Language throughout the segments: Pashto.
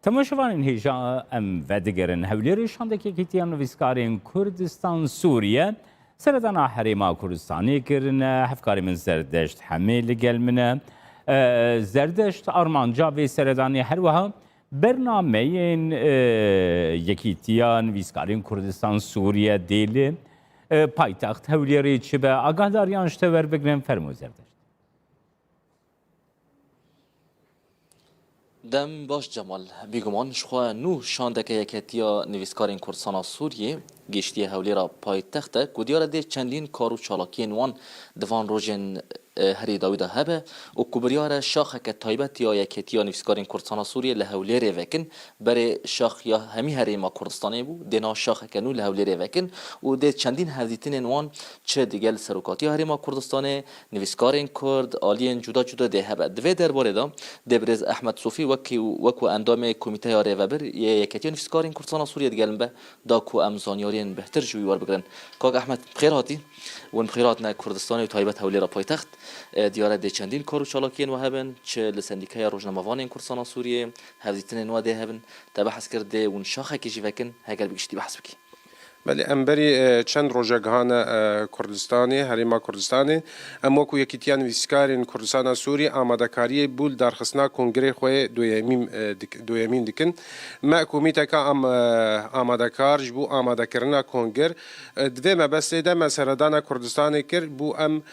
تماشاوان هیجا ام ودگرن هولیری شاندکی کتیان نویسکارین کردستان سوریه سردانا حریما کردستانی کرن هفکاری من زردشت همه لگل منه زردشت آرمانجا و سردانی هر وها برنامه یکیتیان نویسکارین کردستان سوریه دیلی پایتخت هولیری چه به آگاه داریان شتور بگرن فرمو زردشت دم باش جمال بیگمان شخوا نو شاندک یکتیا نویسکارین کردستان سوریه گشتی هولی را پایتخت کدیار ده چندین کارو چالاکی وان دوان روژن هری داوود هبه و کبریار شاخ که تایبت یا یکتیا نویسکارین کردستان سوریه لهولی روکن بر شاخ یا همی هری ما کردستانی بود دینا شاخ که نو لهولی روکن و ده چندین هزیتین وان چه دیگل سروکاتی هری ما کردستان نویسکارین کرد آلین جدا جدا ده هبه دوی درباره دا دبرز احمد صوفی وکو اندام کمیته یاره و بر یکتیا نویسکارین کردستان سوریه دیگل به دا کو امزانیارین بهتر جوی وار بگرن کاغ احمد بخیر هاتی و بخیراتنا کردستان و تایبت هولی را پایتخت دیاره ده چندین کارو چالاکین و هبن چه لسندیکای روزنامه‌وان کردستان سوریه هزیتن نو ده هبن تبحث کرده اون شاخه کی جوکن هگر بگشتی بحث بکی بله امبری چند روزگان کردستانی هریما کردستانی اما کو یکیتیان ویسکارین کردستان سوری آماده کاری بول در خصنا کنگره خوی دویمین دکن ما کمیته که آماده کار جبو آماده کردن کنگر دوی مبسته ده مسردان کردستانی کر بو ام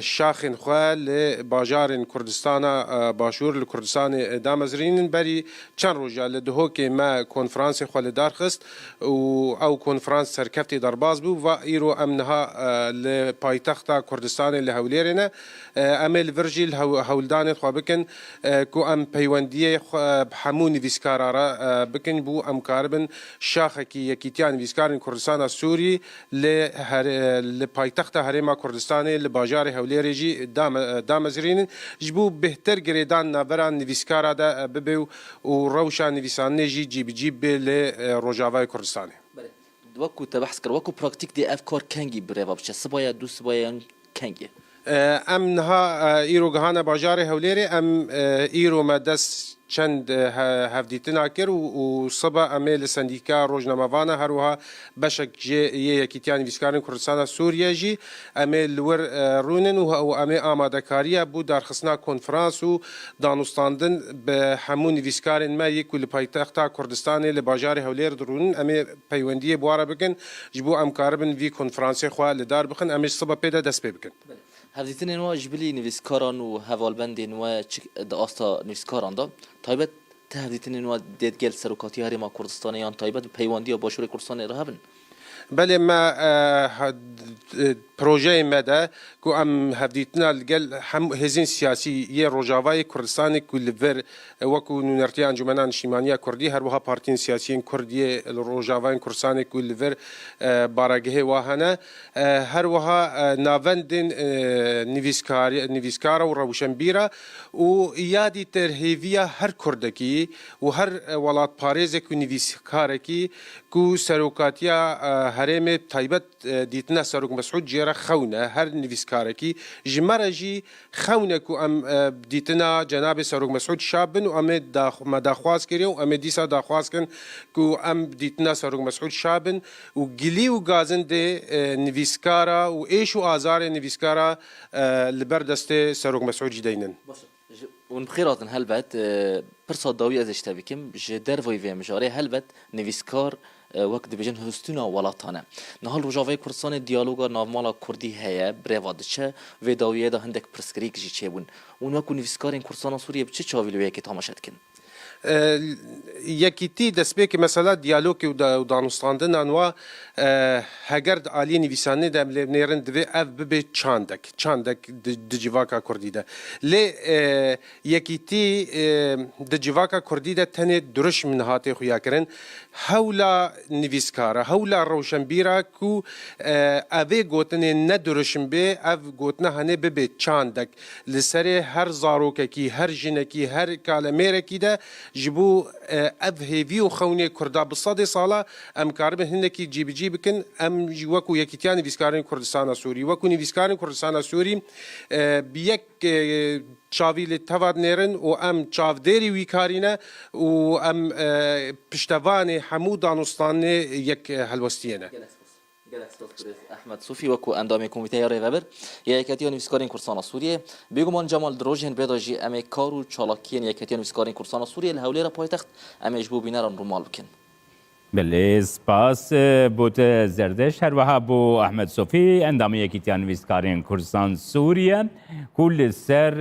شاخن خواه لباجار کردستان باشور لکردستان دامزرین بری چند روزا لدهو که ما کنفرانس خواه دار خست او کنفرانس سرکفتی درباز بو و ایرو امنها لپایتخت کردستان لهولیرنه امل ورجیل هولدان خو بکن کو ام پیوندی همون ویسکارا بکن بو ام کاربن شاخه کی یکیتیان ویسکارن کردستان سوری لپایتخت هریما کردستان لباجار هولیرجی دامزرین جبو بهتر گریدان نبران ویسکارا دا ببو و روشان نویسان جی بجیب ل روجاوای کردستان وکو تبحث کر وکو پراکتیک دی افکار کنگی بره وبشه سبایا دو سبایا کنگی ام نها ایرو گهانه باجار هولیری ام ایرو مدس چند هفدیتنا کر و صبا امیل سندیکا روزنامه‌وان هروها بشک جی یکیتیان ویسکارن کردستان سوریه جی امیل ور رونن و امی آماده کاری بود در خصنا کنفرانس و دانستاندن به همون ویسکارن ما یک کل پایتخت کردستان لباجار هولیر درونن امی پیوندی بواره بکن جبو ام کاربن وی کنفرانس خو لدار بخن امی صبا پیدا دست بکن هفدیتن نوا جبلی نویسکاران و حوالبند نوا داستا نویسکاران دا تایبت هفدیتن نوا دیدگل سروکاتی هری ما کردستانیان تایبت پیوندی و باشور کردستان را هبن بله ما پروژه مده کو ام هفدیتنا لگل هم هزین سیاسی یه روجاوای کردستان کل ور وکو نونرتی انجمنان شیمانیا کردی هر وها پارتین سیاسیین کردی روجاوای کردستان کل ور بارگه واهنه هر وها ناوندن نویسکار و روشنبیرا و یادی ترهیویا هر کردکی و هر ولات پاریز کو نویسکارکی کو سروکاتیا هرم تایبت دیتنا سروک مسعود جرا خونه هر نویسکارکی جمره جی خونه کو ام دیتنا جناب سروک مسعود شابن و ام داخواز کری و ام دیسا داخواز کن کو ام دیتنا سروک مسعود شابن و گلی و گازن ده نویسکارا و ایش و آزار نویسکارا لبردست سروک مسعود جدینن اون بخیراتن هلبت پرسا داوی از اشتبکم جدر وی مجاره هلبت نویسکار وقت بجن هستونا ولاتانه نهال روجاوی کردستان دیالوگا ناومالا کردی هیا بروادچه و داویه دا هندک پرسکریک جی چه بون اون وقت نویسکارین کردستان سوریه بچه چاویلویه که تماشات کن یکیتی دست به که مثلا دیالوگی و دانستاندن انوا هگرد عالی نویسانه دم لبنیرن دوی اف ببه چاندک دجواکا کردی ده لی یکیتی دجواکا کردی ده تنه درش من هاته خویا کرن هولا نویسکارا هولا روشنبیرا کو اوه گوتنه ندرشم به اف گوتنه هنه ببه چاندک لسره هر زاروککی هر جنکی هر کالمیرکی ده جبو اف هيفي وخوني كردا بالصدي صاله ام كارب هنكي جي بكن ام وكو يكيتيان فيسكارين كردستان سوري وكو فيسكارين كردستان سوري بيك چاوی لتواد نرن و ام چاودری ویکارینه و ام پشتوان همو دانستان یک هلوستینه احمد صوفي وكو اندامي كوميتي ريفابر يا كاتيون فيسكارين كورسانا سوريا بيغمان جمال دروجين بيداجي امي كارو تشالاكين يا كاتيون فيسكارين كورسانا سوريا الهوليرا بايتخت امي جبو بينارن رومال بكن بله سپاس بوت زردش هر وها بو احمد صوفی اندامی یکیتیان ویسکارین کردستان سوریه کل سر